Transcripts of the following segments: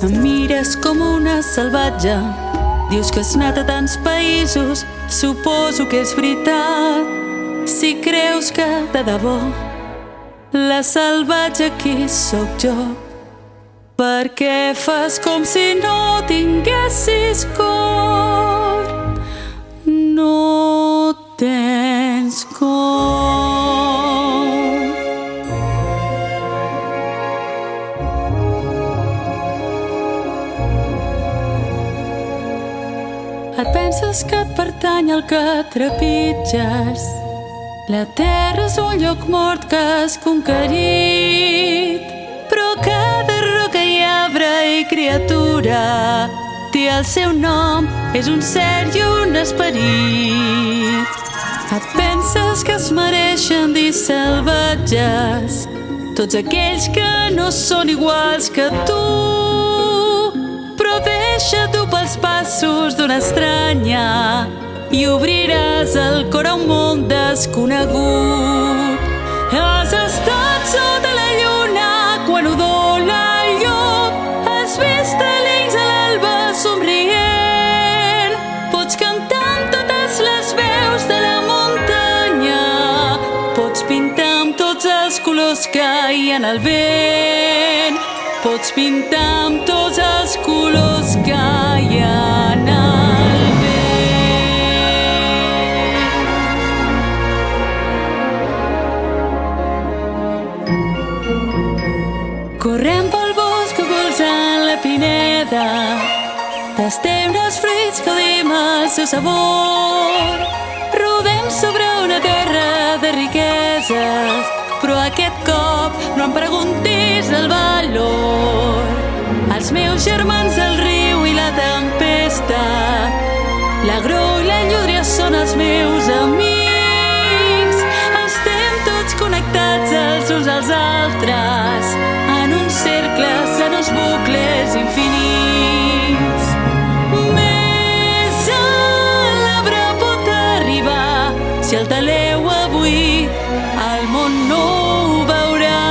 Em mires com una salvatge, dius que has anat a tants països, suposo que és veritat. Si creus que de debò la salvatge aquí sóc jo, per què fas com si no tinguessis cor? No tens cor. Et penses que et pertany el que trepitges? La terra és un lloc mort que has conquerit, però cada roca i arbre i criatura té el seu nom, és un ser i un esperit. Et penses que es mereixen dir salvatges tots aquells que no són iguals que tu, però deixa-t'ho pels passos d'una estranya i obriràs el cor a un món desconegut. Has estat sota la lluna quan udola el llop, has vist l'ells a l'alba somrient, pots cantar amb totes les veus de la muntanya, pots pintar amb tots els colors que hi ha en el vent, pots pintar amb tots els colors que hi ha en el correm pel bosc ocultant la pineda, tastem els fruits, gaudim el seu sabor. Rodem sobre una terra de riqueses, però aquest cop no em preguntis el valor. Els meus germans, el riu i la tempesta, l'agró i la llúdria són els meus amics. Estem tots connectats els uns als altres, en uns cercles, en uns bucles infinits. Més a l'arbre pot arribar, si el taleu avui, el món no ho veurà.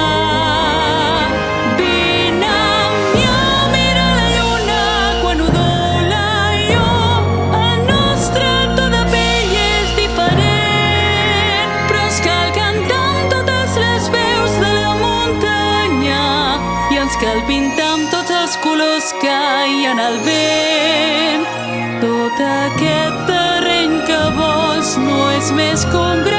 Vine amb mi a mirar la lluna quan udola el llop. El nostre to de pell és diferent, però ens cal cantar amb totes les veus de la muntanya i ens cal pintar amb tots els colors que hi ha en el vent. Tot aquest terreny que vols no és més que un gran